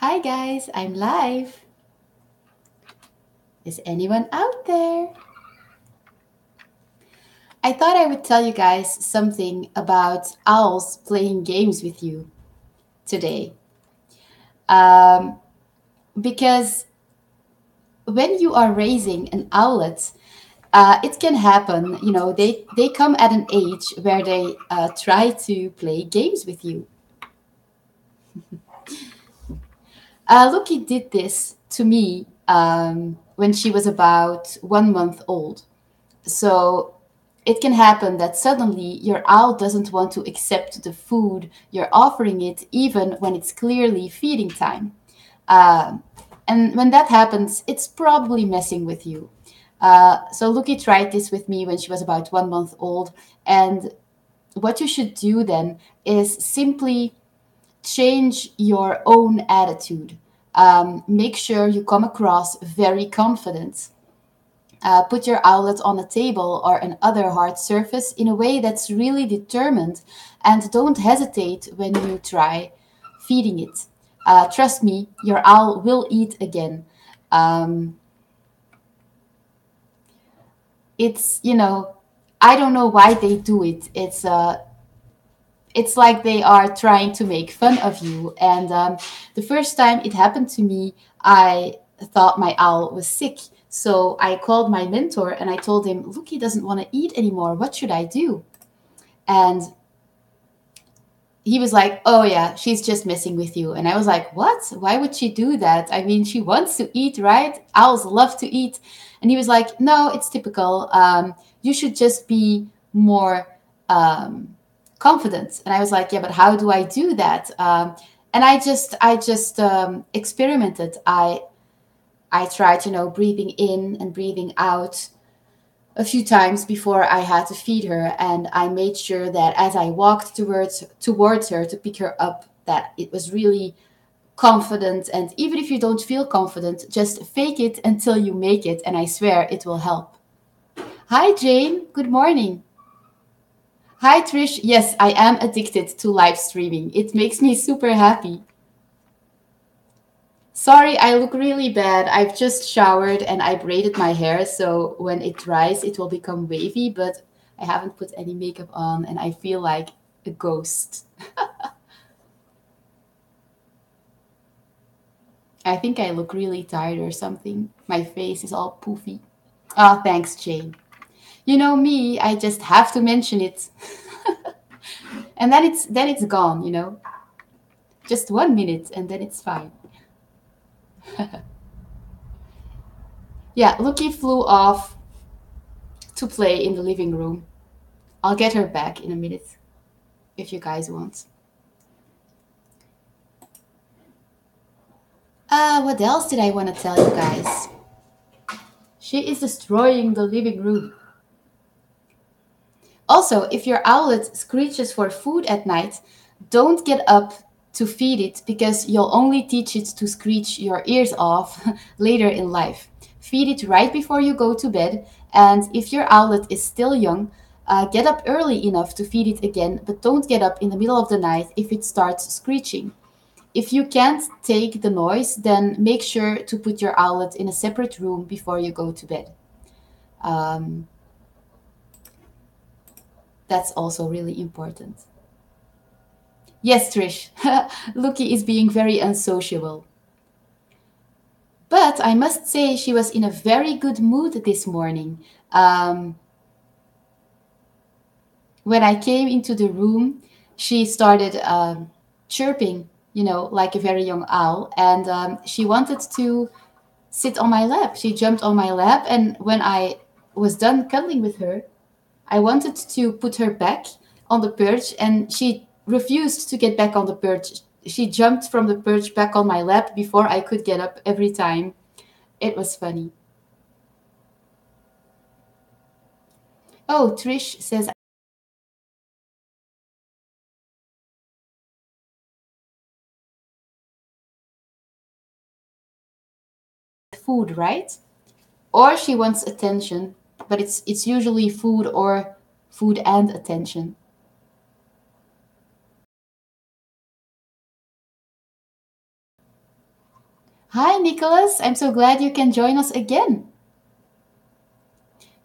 Hi guys, I'm live. Is anyone out there? I thought I would tell you guys something about owls playing games with you today. Um, because when you are raising an owlet, it can happen, they come at an age where they try to play games with you. Loki did this to me when she was about 1 month old. So it can happen that suddenly your owl doesn't want to accept the food you're offering it, even when it's clearly feeding time. Um, and when that happens, it's probably messing with you. So Lucy tried this with me when she was about 1 month old. And what you should do then is simply change your own attitude. Make sure you come across very confident. Put your owlet on a table or another hard surface in a way that's really determined, and don't hesitate when you try feeding it. Trust me, your owl will eat again. Um, it's I don't know why they do it. It's like they are trying to make fun of you. And the first time it happened to me, I thought my owl was sick. So I called my mentor and I told him, look, he doesn't want to eat anymore. What should I do? And he was like, oh, yeah, she's just messing with you. And I was like, what? Why would she do that? I mean, she wants to eat, right? Owls love to eat. And he was like, no, it's typical. You should just be more confident. And I was like, yeah, but how do I do that? And I just experimented. I tried, breathing in and breathing out a few times before I had to feed her, and I made sure that as I walked towards her to pick her up, that it was really confident. And even if you don't feel confident, just fake it until you make it, and I swear it will help. Hi Jane, good morning. Hi Trish. Yes, I am addicted to live streaming. It makes me super happy. Sorry, I look really bad. I've just showered and I braided my hair, so when it dries, it will become wavy, but I haven't put any makeup on and I feel like a ghost. I think I look really tired or something. My face is all poofy. Oh, thanks, Jane. You know me, I just have to mention it. And then it's gone. Just 1 minute and then it's fine. Yeah, Lucky flew off to play in the living room. I'll get her back in a minute if you guys want. What else did I want to tell you guys? She is destroying the living room. Also, if your owlet screeches for food at night, don't get up to feed it because you'll only teach it to screech your ears off later in life. Feed it right before you go to bed, and if your owlet is still young, get up early enough to feed it again, but don't get up in the middle of the night if it starts screeching. If you can't take the noise, then make sure to put your owlet in a separate room before you go to bed. Um, that's also really important. Yes, Trish, Lucky is being very unsociable. But I must say she was in a very good mood this morning. Um, when I came into the room, she started chirping, like a very young owl, and she wanted to sit on my lap. She jumped on my lap, and when I was done cuddling with her, I wanted to put her back on the perch, and she refused to get back on the perch. She jumped from the perch back on my lap before I could get up every time. It was funny. Oh, Trish says food, right? Or she wants attention, but it's usually food or food and attention. Hi, Nicholas. I'm so glad you can join us again.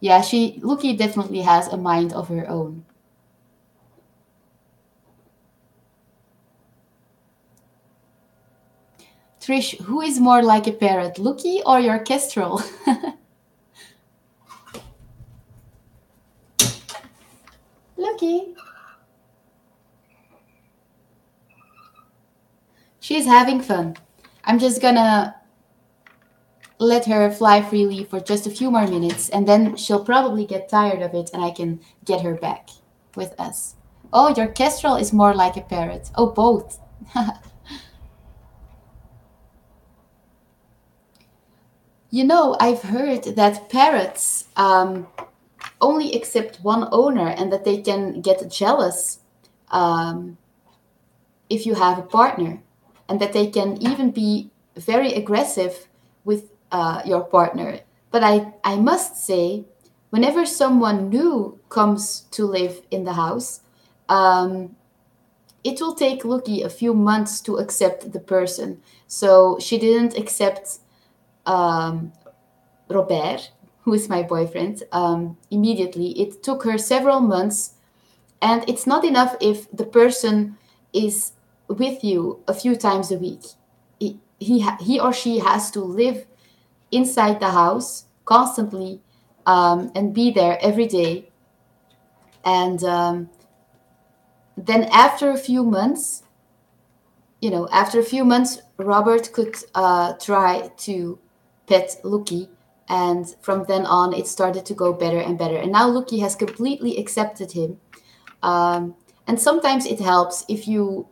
Yeah, Lucky definitely has a mind of her own. Trish, who is more like a parrot, Lucky or your kestrel? Lucky. She's having fun. I'm just gonna let her fly freely for just a few more minutes, and then she'll probably get tired of it, and I can get her back with us. Oh, your kestrel is more like a parrot. Oh, both. You know, I've heard that parrots only accept one owner and that they can get jealous um, if you have a partner, and that they can even be very aggressive with your partner. But I must say, whenever someone new comes to live in the house, um, it will take Lucky a few months to accept the person. So she didn't accept um, Robert, who is my boyfriend, immediately. It took her several months, and it's not enough if the person is with you a few times a week. He or she has to live inside the house constantly, and be there every day. And then after a few months, after a few months, Robert could try to pet Lucky, and from then on, it started to go better and better. And now Lucky has completely accepted him. Um, and sometimes it helps if you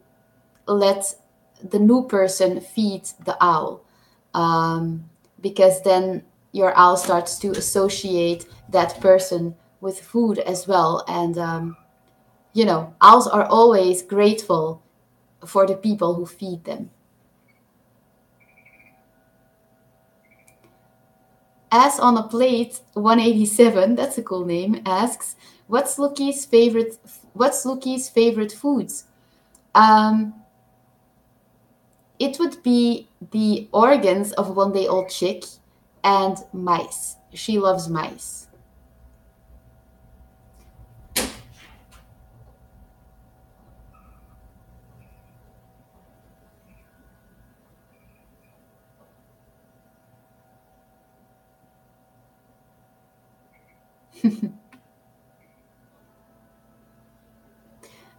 let the new person feed the owl, because then your owl starts to associate that person with food as well. And, owls are always grateful for the people who feed them. As on a Plate 187, that's a cool name, asks, what's Lucky's favorite foods? Um, it would be the organs of a 1 day old chick and mice. She loves mice.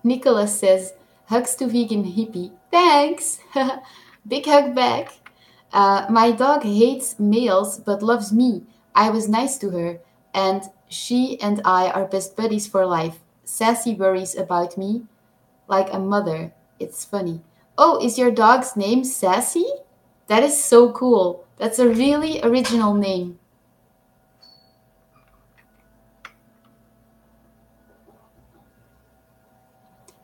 Nicholas says, hugs to vegan hippie. Thanks! Big hug back. My dog hates males but loves me. I was nice to her, and she and I are best buddies for life. Sassy worries about me like a mother. It's funny. Oh, is your dog's name Sassy? That is so cool. That's a really original name.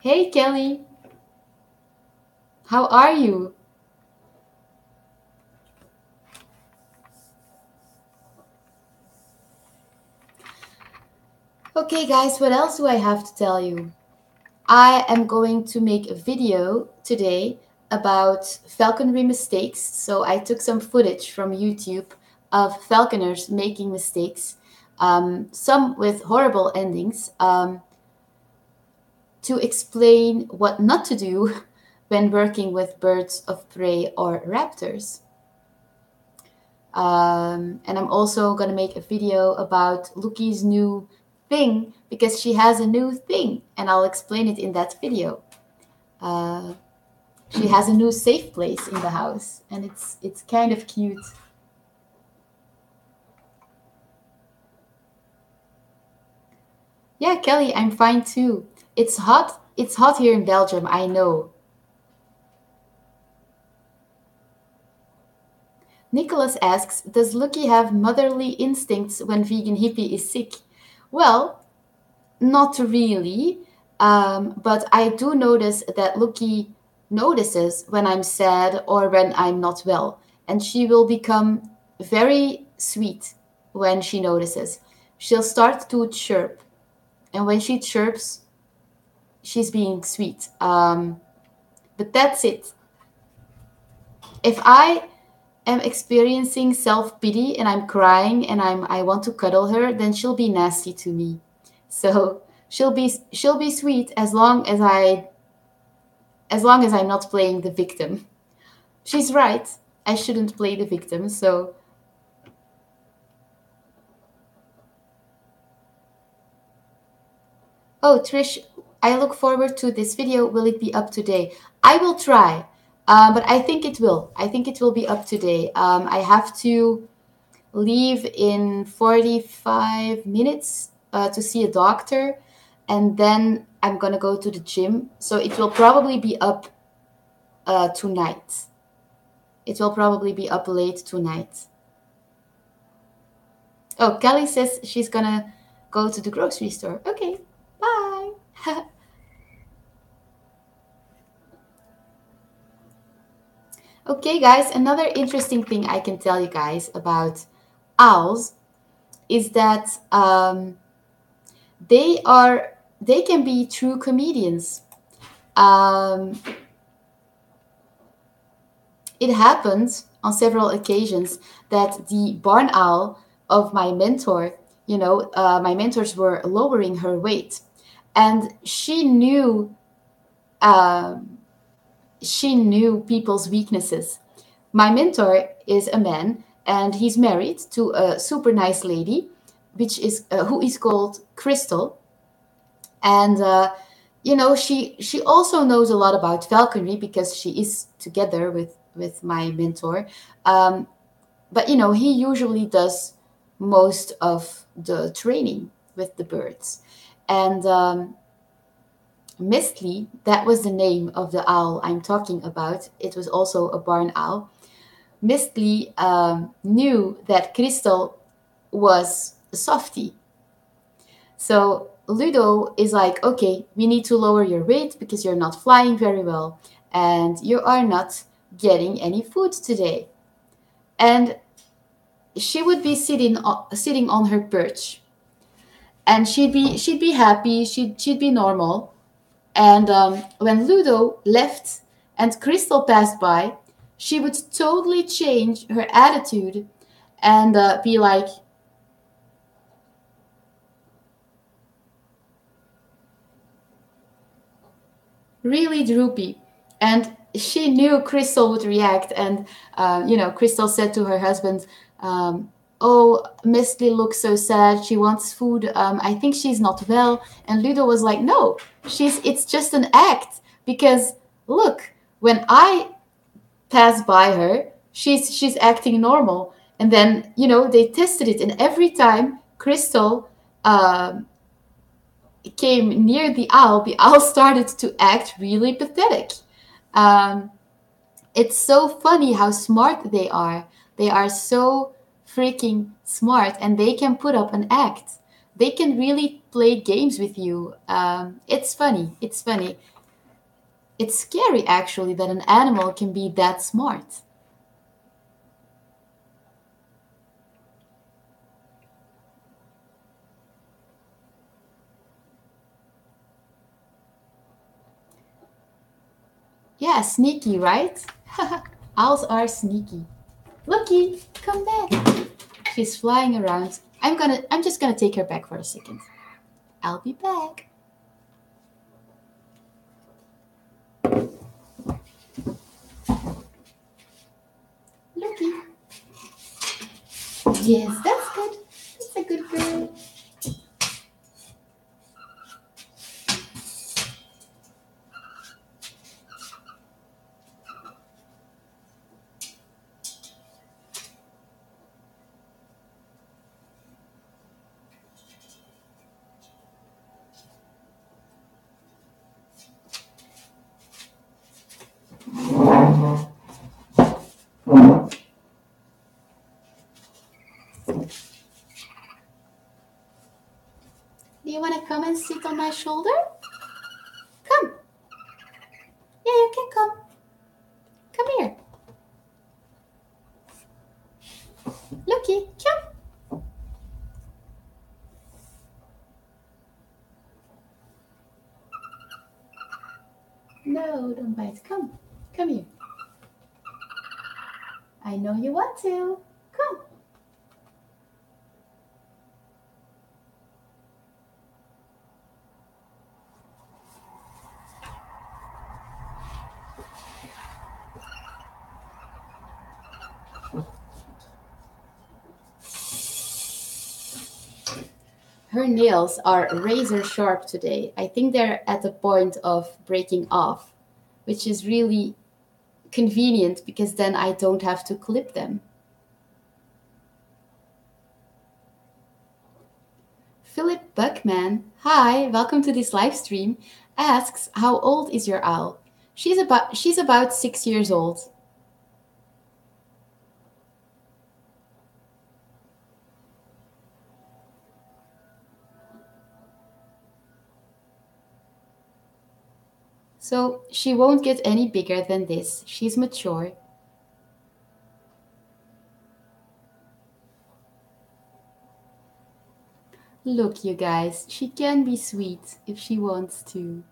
Hey, Kelly. How are you? Okay, guys, what else do I have to tell you? I am going to make a video today about falconry mistakes. So I took some footage from YouTube of falconers making mistakes, some with horrible endings, to explain what not to do when working with birds of prey or raptors. And I'm also going to make a video about Luki's new thing, because she has a new thing, and I'll explain it in that video. Uh, she has a new safe place in the house, and it's kind of cute. Yeah, Kelly, I'm fine too. It's hot. It's hot here in Belgium, I know. Nicholas asks, does Lucky have motherly instincts when vegan hippie is sick? Well, not really, but I do notice that Lucky notices when I'm sad or when I'm not well, and she will become very sweet when she notices. She'll start to chirp, and when she chirps, she's being sweet. But that's it. If I am experiencing self-pity and I'm crying and I want to cuddle her, then she'll be nasty to me. So she'll be sweet as long as I'm not playing the victim. She's right. I shouldn't play the victim. So, oh, Trish, I look forward to this video. Will it be up today? I will try, but I think it will. I think it will be up today. I have to leave in 45 minutes to see a doctor, and then I'm gonna go to the gym. So it will probably be up tonight. It will probably be up late tonight. Oh, Kelly says she's gonna go to the grocery store. Okay, bye. Okay, guys, another interesting thing I can tell you guys about owls is that they can be true comedians. Um, it happened on several occasions that the barn owl of my mentor, my mentors were lowering her weight, and um, she knew people's weaknesses. My mentor is a man, and he's married to a super nice lady, which is who is called Crystal, and she also knows a lot about falconry because she is together with my mentor. Um, but he usually does most of the training with the birds, and Mistly, that was the name of the owl I'm talking about. It was also a barn owl. Mistly knew that Crystal was a softie. So Ludo is like, okay, we need to lower your weight because you're not flying very well and you are not getting any food today. And she would be sitting on her perch, and she'd be happy, she'd be normal. And when Ludo left and Crystal passed by, she would totally change her attitude and be like, really droopy. And she knew Crystal would react. And, Crystal said to her husband, oh, Misty looks so sad. She wants food. I think she's not well. And Ludo was like, no, it's just an act. Because look, when I pass by her, she's acting normal. And then, they tested it. And every time Crystal came near the owl started to act really pathetic. Um, it's so funny how smart they are. They are so freaking smart, and they can put up an act. They can really play games with you. It's funny. It's funny. It's scary, actually, that an animal can be that smart. Yeah, sneaky, right? Owls are sneaky. Looky, come back. She's flying around. I'm just gonna take her back for a second. I'll be back. Looky. Yes, that's good. That's a good girl. Do you want to come and sit on my shoulder? Come. Yeah, you can come. Come here. Looky, come. No, don't bite. Come. Come here. I know you want to. Come. Her nails are razor sharp today. I think they're at the point of breaking off, which is really convenient because then I don't have to clip them. Philip Buckman, hi, welcome to this live stream, asks how old is your owl? She's about 6 years old. So she won't get any bigger than this. She's mature. Look, you guys, she can be sweet if she wants to.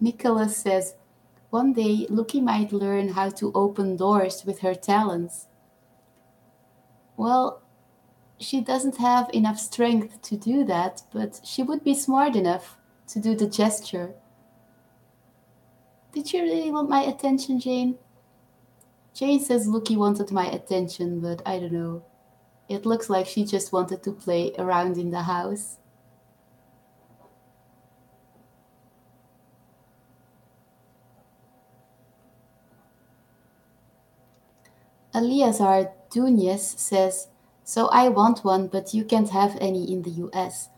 Nicholas says, one day Lucky might learn how to open doors with her talons. Well, she doesn't have enough strength to do that, but she would be smart enough to do the gesture. Did you really want my attention, Jane? Jane says Lucky wanted my attention, but I don't know. It looks like she just wanted to play around in the house. Eliazar Dunez says, so I want one, but you can't have any in the US.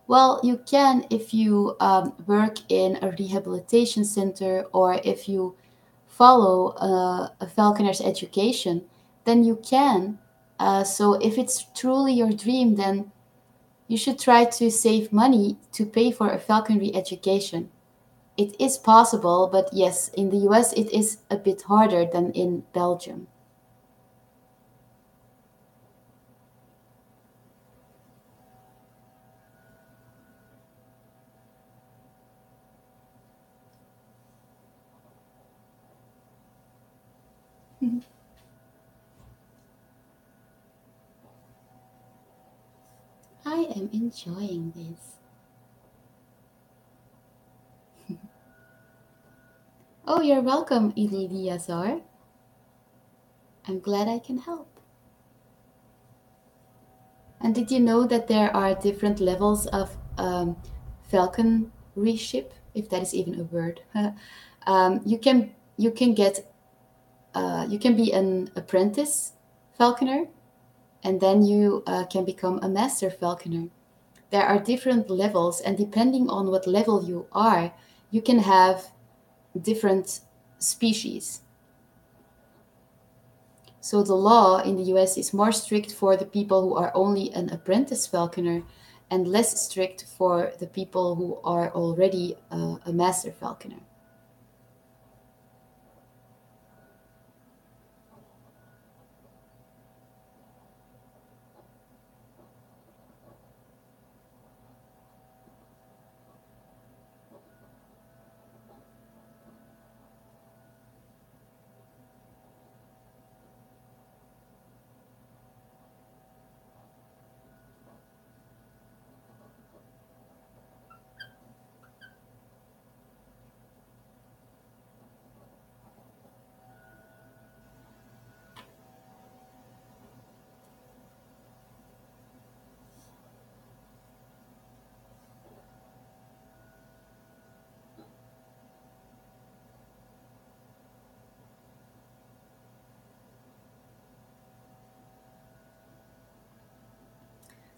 Well, you can if you work in a rehabilitation center or if you follow a falconer's education, then you can. So if it's truly your dream, then you should try to save money to pay for a falconry education. It is possible, but yes, in the US it is a bit harder than in Belgium. I am enjoying this. Oh, you're welcome, Iliazar. I'm glad I can help. And did you know that there are different levels of falconry ship, if that is even a word? You can get you can be an apprentice falconer, and then you can become a master falconer. There are different levels, and depending on what level you are, you can have different species. So the law in the US is more strict for the people who are only an apprentice falconer and less strict for the people who are already a master falconer.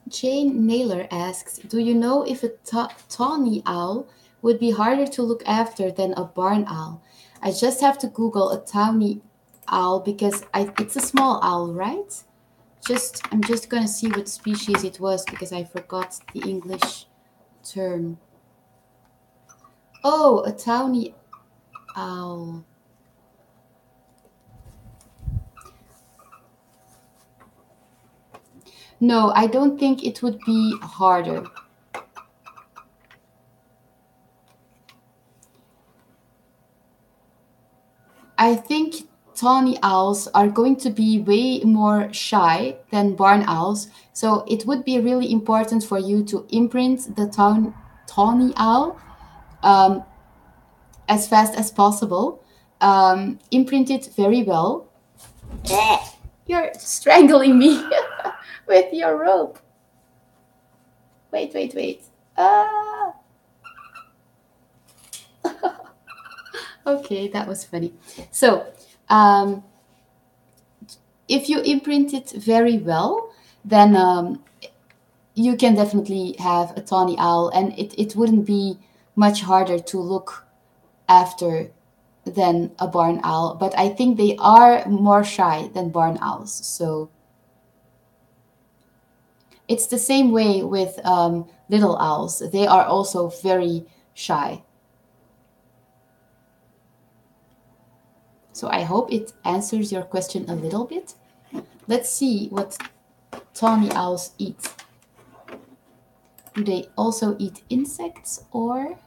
Jane Naylor asks, do you know if a tawny owl would be harder to look after than a barn owl? I just have to Google a tawny owl because it's a small owl, right? I'm just gonna see what species it was because I forgot the English term. Oh, a tawny owl. No, I don't think it would be harder. I think tawny owls are going to be way more shy than barn owls, so it would be really important for you to imprint the tawny owl um, as fast as possible. Imprint it very well. You're strangling me with your rope. Wait, wait, wait. Ah, okay, that was funny. So, um, if you imprint it very well, then you can definitely have a tawny owl, and it wouldn't be much harder to look after than a barn owl. But I think they are more shy than barn owls. So it's the same way with little owls. They are also very shy. So I hope it answers your question a little bit. Let's see what tawny owls eat. Do they also eat insects or?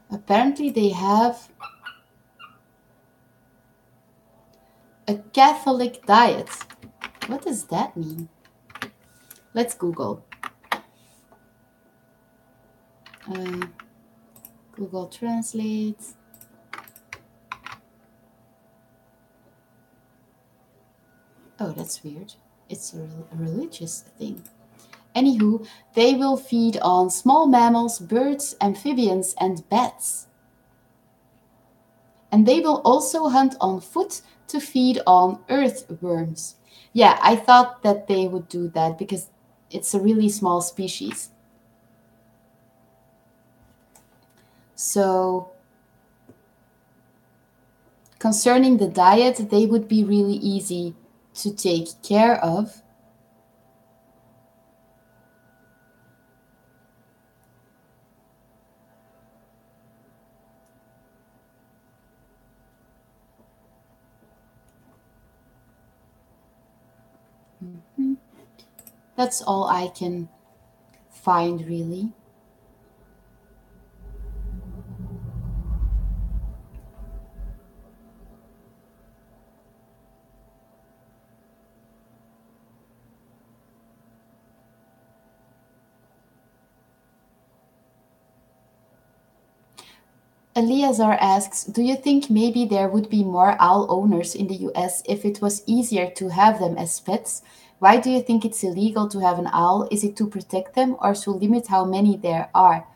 Apparently, they have a Catholic diet. What does that mean? Let's Google. Uh, Google Translate. Oh, that's weird. It's a religious thing. Anywho, they will feed on small mammals, birds, amphibians, and bats. And they will also hunt on foot to feed on earthworms. Yeah, I thought that they would do that because it's a really small species. So, concerning the diet, they would be really easy to take care of. Mhm. That's all I can find, really. Eleazar asks, do you think maybe there would be more owl owners in the US if it was easier to have them as pets? Why do you think it's illegal to have an owl? Is it to protect them or to limit how many there are?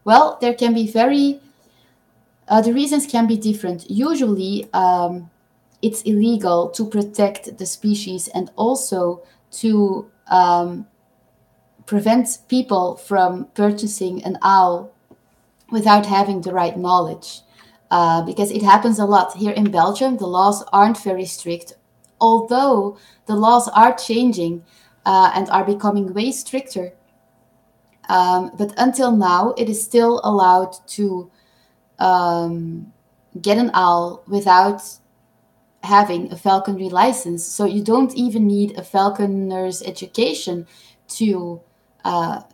Well, there can be the reasons can be different. Usually, it's illegal to protect the species and also to prevent people from purchasing an owl without having the right knowledge. Because it happens a lot. Here in Belgium, the laws aren't very strict, although the laws are changing and are becoming way stricter. But until now, it is still allowed to um, get an owl without having a falconry license. So you don't even need a falconer's education to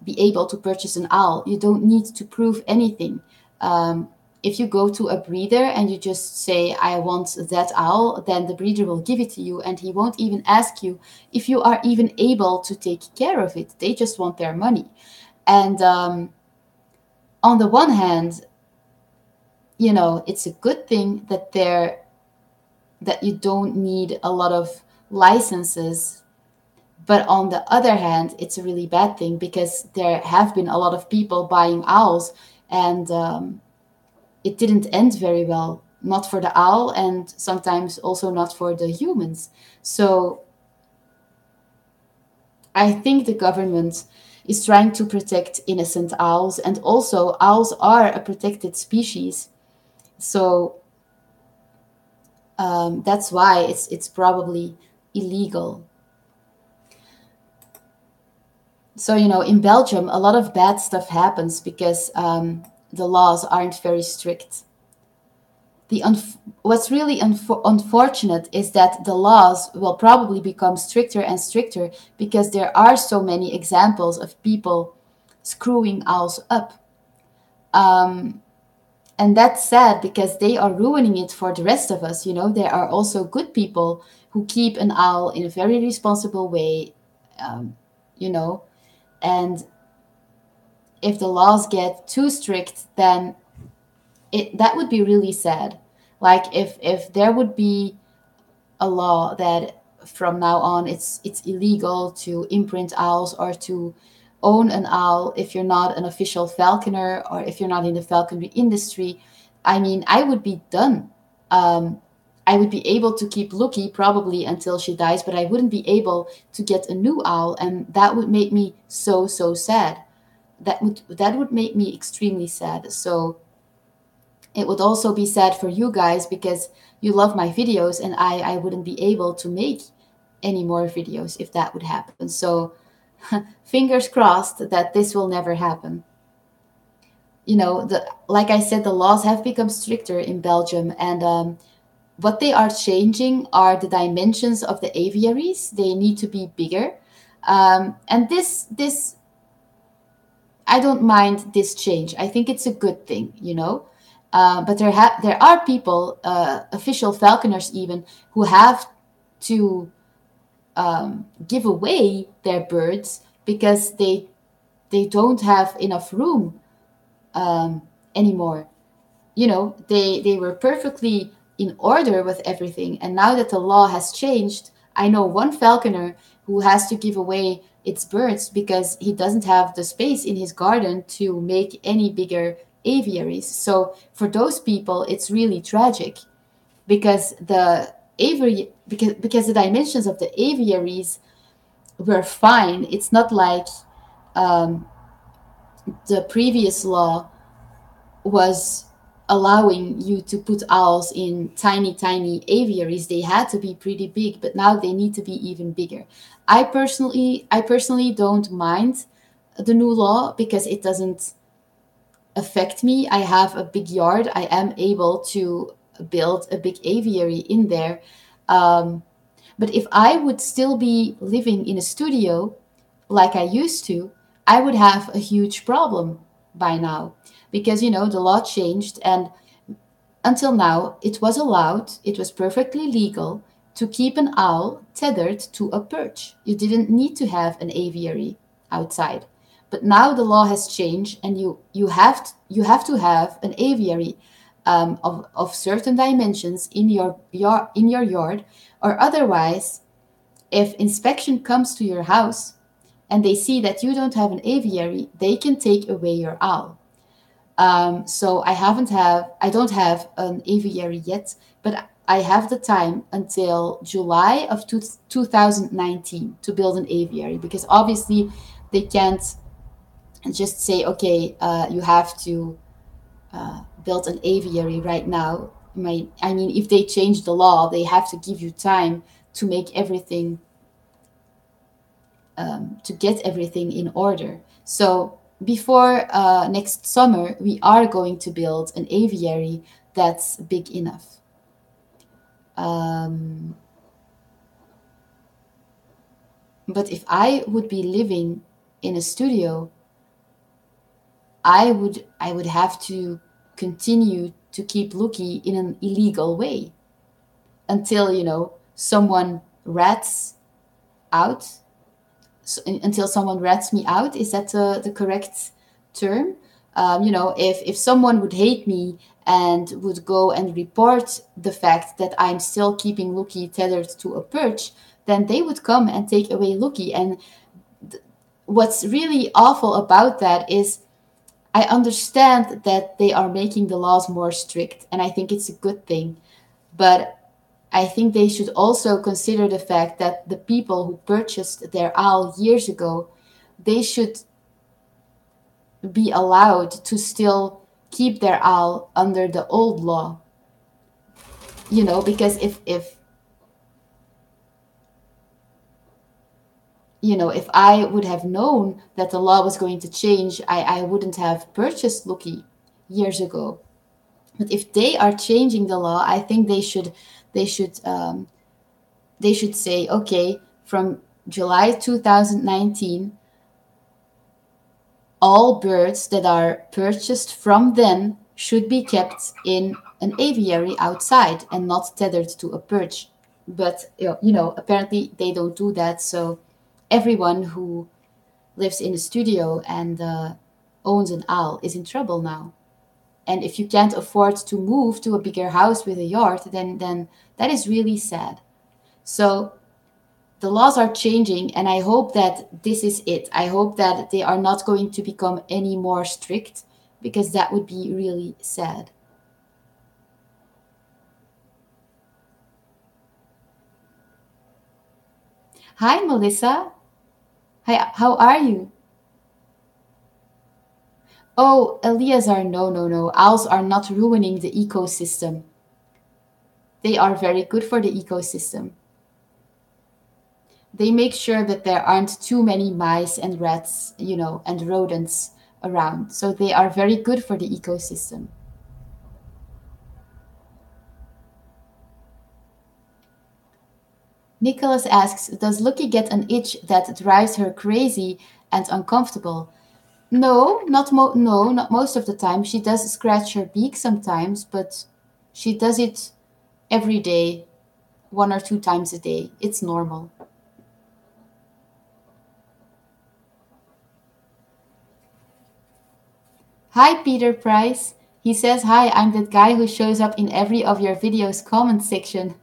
be able to purchase an owl. You don't need to prove anything. Um, if you go to a breeder and you just say, I want that owl, then the breeder will give it to you, and he won't even ask you if you are even able to take care of it. They just want their money. And on the one hand, it's a good thing that you don't need a lot of licenses. But on the other hand, it's a really bad thing because there have been a lot of people buying owls, and it didn't end very well. Not for the owl, and sometimes also not for the humans. So I think the government is trying to protect innocent owls, and also owls are a protected species. So that's why it's probably illegal. So, in Belgium, a lot of bad stuff happens because the laws aren't very strict. What's really unfortunate is that the laws will probably become stricter and stricter because there are so many examples of people screwing owls up. And that's sad because they are ruining it for the rest of us. There are also good people who keep an owl in a very responsible way, um, you know, and if the laws get too strict, then that would be really sad. Like if there would be a law that from now on it's illegal to imprint owls or to own an owl if you're not an official falconer or if you're not in the falconry industry. I mean, I would be done. Um, I would be able to keep Lucky probably until she dies, but I wouldn't be able to get a new owl, and that would make me so sad. That would make me extremely sad. So it would also be sad for you guys because you love my videos, and I wouldn't be able to make any more videos if that would happen. So fingers crossed that this will never happen. Like I said, the laws have become stricter in Belgium, and what they are changing are the dimensions of the aviaries. They need to be bigger, and this I don't mind this change. I think it's a good thing. But there are people, official falconers even, who have to give away their birds because they don't have enough room anymore. They were perfectly in order with everything, and now that the law has changed, I know one falconer who has to give away its birds because he doesn't have the space in his garden to make any bigger aviaries. So for those people it's really tragic because because the dimensions of the aviaries were fine. It's not like the previous law was allowing you to put owls in tiny aviaries. They had to be pretty big, but now they need to be even bigger. I personally don't mind the new law because it doesn't affect me. I have a big yard. I am able to build a big aviary in there. But if I would still be living in a studio like I used to, I would have a huge problem by now because, the law changed, and until now it was allowed, it was perfectly legal to keep an owl tethered to a perch. You didn't need to have an aviary outside. But now the law has changed, and you have to have an aviary of certain dimensions in your yard, or otherwise, if inspection comes to your house and they see that you don't have an aviary, they can take away your owl. So I don't have an aviary yet, but I have the time until July of 2019 to build an aviary, because obviously they can't just say, okay, you have to build an aviary right now. I mean, if they change the law, they have to give you time to make everything, to get everything in order. So before next summer, we are going to build an aviary that's big enough. Um, but if I would be living in a studio, I would have to. continue to keep Lucky in an illegal way until, someone rats out, until someone rats me out. Is that the correct term? If someone would hate me and would go and report the fact that I'm still keeping Lucky tethered to a perch, then they would come and take away Lucky. And what's really awful about that is I understand that they are making the laws more strict, and I think it's a good thing. But I think they should also consider the fact that the people who purchased their owl years ago, they should be allowed to still keep their owl under the old law. Because if I would have known that the law was going to change, I wouldn't have purchased Lucky years ago. But if they are changing the law, I think they should they should say, okay, from July 2019, all birds that are purchased from then should be kept in an aviary outside and not tethered to a perch. But apparently they don't do that. So everyone who lives in a studio and owns an owl is in trouble now. And if you can't afford to move to a bigger house with a yard, then that is really sad. So the laws are changing, and I hope that this is it. I hope that they are not going to become any more strict, because that would be really sad. Hi, Melissa. Hi, how are you? Oh, Eleazar, no, no, no. Owls are not ruining the ecosystem. They are very good for the ecosystem. They make sure that there aren't too many mice and rats, and rodents around. So they are very good for the ecosystem. Nicholas asks, does Lucky get an itch that drives her crazy and uncomfortable? No, no, not most of the time. She does scratch her beak sometimes, but she does it every day, 1 or 2 times a day. It's normal. Hi, Peter Price. He says, hi, I'm that guy who shows up in every of your videos comment section.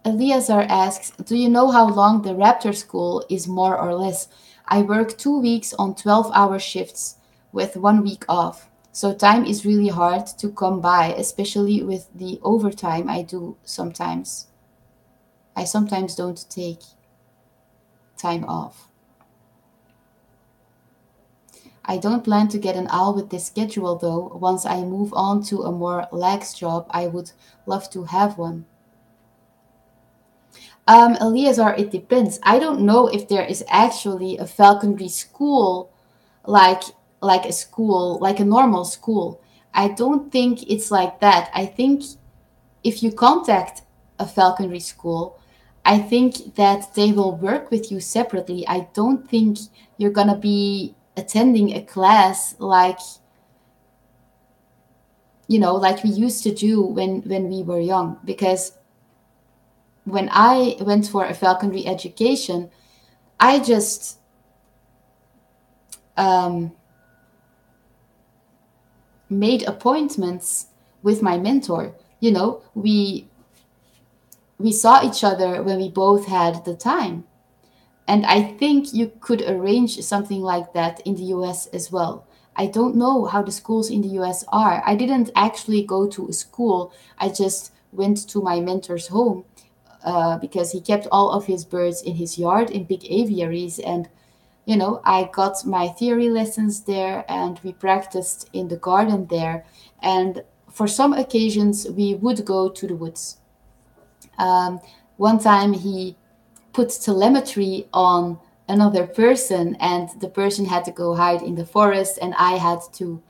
Eleazar asks, do you know how long the Raptor school is more or less? I work 2 weeks on 12-hour shifts with 1 week off. So time is really hard to come by, especially with the overtime I do sometimes. I sometimes don't take time off. I don't plan to get an owl with this schedule though. Once I move on to a more lax job, I would love to have one. Eleazar, it depends. I don't know if there is actually a falconry school like like a school, like a normal school. I don't think it's like that. I think if you contact a falconry school, I think that they will work with you separately. I don't think you're gonna be attending a class like we used to do when we were young. Because when I went for a falconry education, I just um, made appointments with my mentor. We saw each other when we both had the time. And I think you could arrange something like that in the US as well. I don't know how the schools in the US are. I didn't actually go to a school. I just went to my mentor's home because he kept all of his birds in his yard in big aviaries. And, I got my theory lessons there and we practiced in the garden there. And for some occasions, we would go to the woods. Um, One time he put telemetry on another person, and the person had to go hide in the forest, and I had to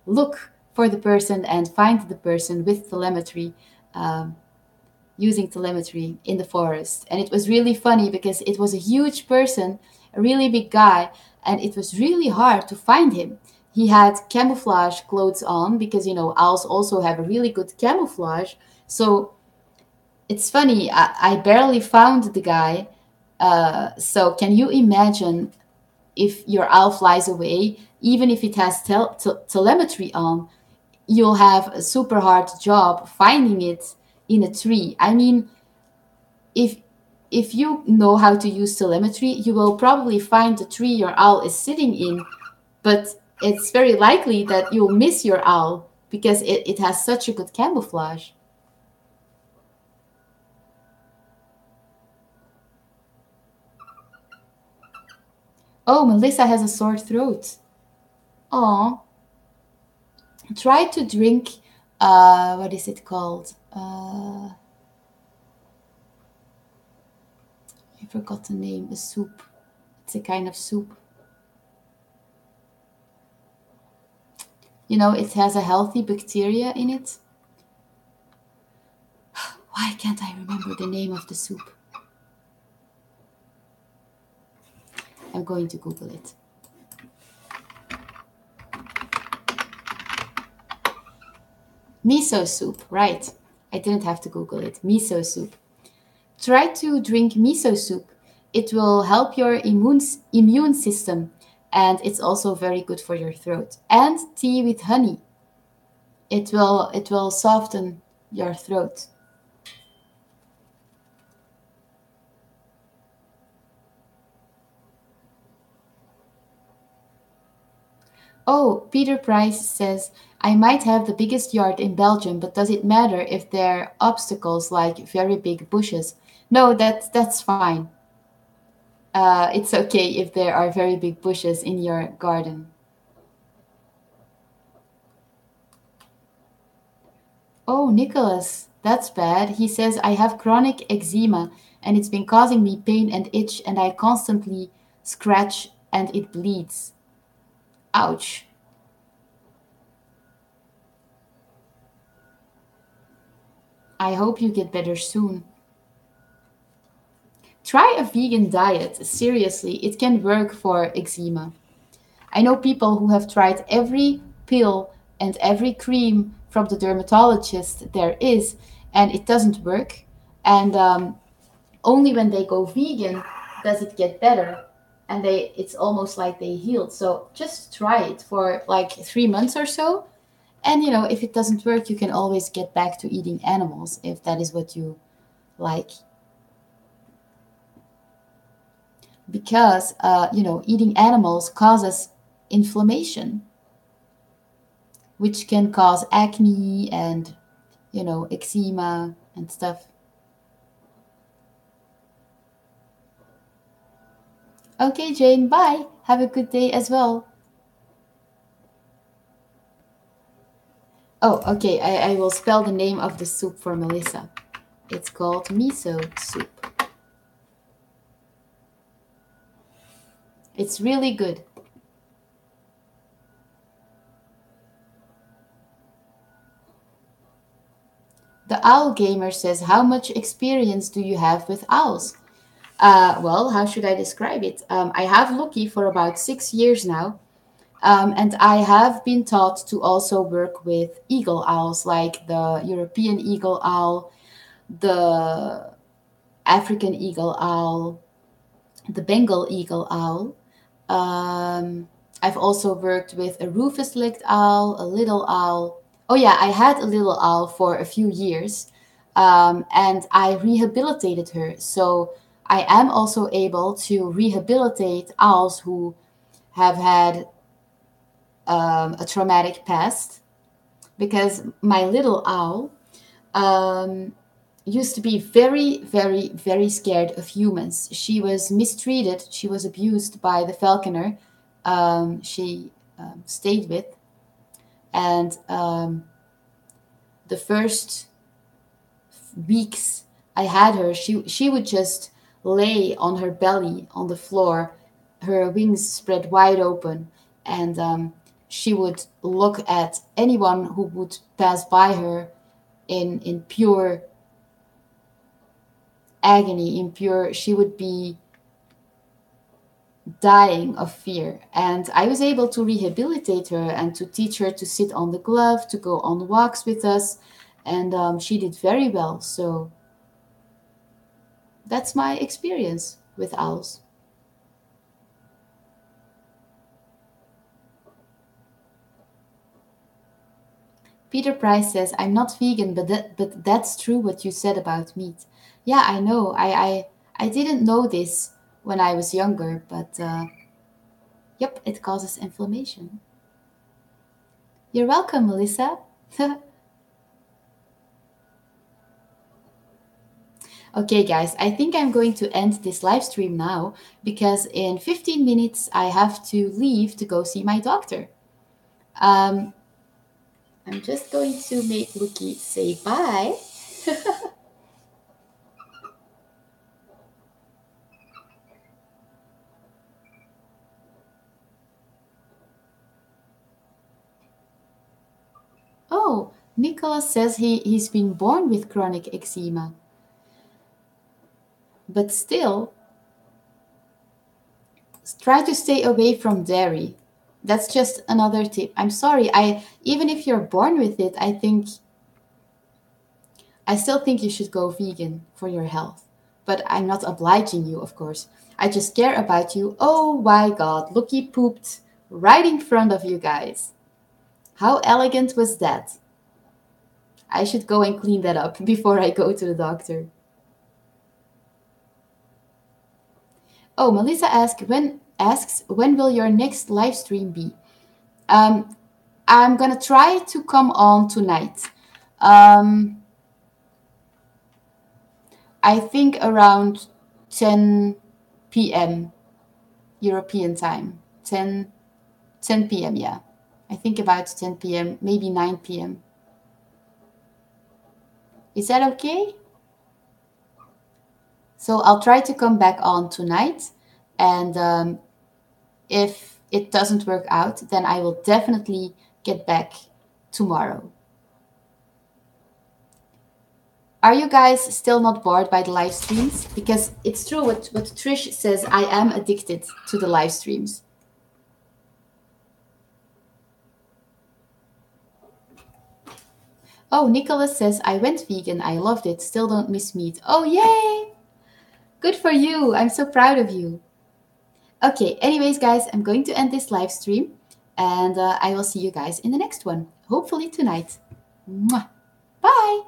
look for the person and find the person with telemetry, um, using telemetry in the forest. And it was really funny because it was a huge person, a really big guy, and it was really hard to find him. He had camouflage clothes on because, owls also have a really good camouflage. So it's funny, I barely found the guy. So can you imagine if your owl flies away, even if it has telemetry on, you'll have a super hard job finding it in a tree. I mean, if if you know how to use telemetry, you will probably find the tree your owl is sitting in, but it's very likely that you'll miss your owl because it has such a good camouflage. Oh, Melissa has a sore throat. Oh, try to drink. What is it called? I forgot the name. A soup. It's a kind of soup. It has a healthy bacteria in it. Why can't I remember the name of the soup? I'm going to Google it. Miso soup, right. I didn't have to Google it. Miso soup. Try to drink miso soup. It will help your immune system, and it's also very good for your throat. And tea with honey. It will soften your throat. Oh, Peter Price says, I might have the biggest yard in Belgium, but does it matter if there are obstacles like very big bushes? No, that's fine. It's okay if there are very big bushes in your garden. Oh, Nicholas, that's bad. He says, I have chronic eczema and it's been causing me pain and itch, and I constantly scratch and it bleeds. Ouch. I hope you get better soon. Try a vegan diet. Seriously, it can work for eczema. I know people who have tried every pill and every cream from the dermatologist there is, and it doesn't work. And only when they go vegan does it get better. And it's almost like they healed. So just try it for like 3 months or so. And if it doesn't work, you can always get back to eating animals if that is what you like. Because eating animals causes inflammation, which can cause acne and eczema and stuff. Okay, Jane, bye. Have a good day as well. Oh, okay, I will spell the name of the soup for Melissa. It's called miso soup. It's really good. The Owl Gamer says, how much experience do you have with owls? Well, how should I describe it? I have Loki for about 6 years now, and I have been taught to also work with eagle owls, like the European eagle owl, the African eagle owl, the Bengal eagle owl. Um, I've also worked with a rufous-legged owl, a little owl. Oh yeah, I had a little owl for a few years, and I rehabilitated her. So I am also able to rehabilitate owls who have had a traumatic past, because my little owl um, used to be very, very, very scared of humans. She was mistreated. She was abused by the falconer she stayed with. And the first weeks I had her, she would just lay on her belly on the floor, her wings spread wide open, and she would look at anyone who would pass by her in pure agony, in pure, she would be dying of fear. And I was able to rehabilitate her and to teach her to sit on the glove, to go on walks with us. And she did very well. So that's my experience with owls. Peter Price says, I'm not vegan, but that's true what you said about meat. Yeah, I know. I didn't know this when I was younger, but yep, it causes inflammation. You're welcome, Melissa. Okay, guys, I think I'm going to end this live stream now because in 15 minutes I have to leave to go see my doctor. Um, I'm just going to make Luki say bye. Oh, Nicholas says he's been born with chronic eczema, but still, try to stay away from dairy. That's just another tip. I'm sorry. I even if you're born with it, I still think you should go vegan for your health. But I'm not obliging you, of course. I just care about you. Oh my god, Lucky pooped right in front of you guys. How elegant was that? I should go and clean that up before I go to the doctor. Oh, Melissa asks when will your next live stream be? Um, I'm gonna try to come on tonight. Um, I think around 10 p.m. European time. 10 p.m. Yeah, I think about 10 p.m. Maybe 9 p.m. Is that okay? So I'll try to come back on tonight, and if it doesn't work out, then I will definitely get back tomorrow. Are you guys still not bored by the live streams? Because it's true what Trish says, I am addicted to the live streams. Oh, Nicholas says, I went vegan. I loved it. Still don't miss meat. Oh, yay! Good for you. I'm so proud of you. Okay, anyways, guys, I'm going to end this live stream and I will see you guys in the next one, hopefully tonight. Mwah. Bye!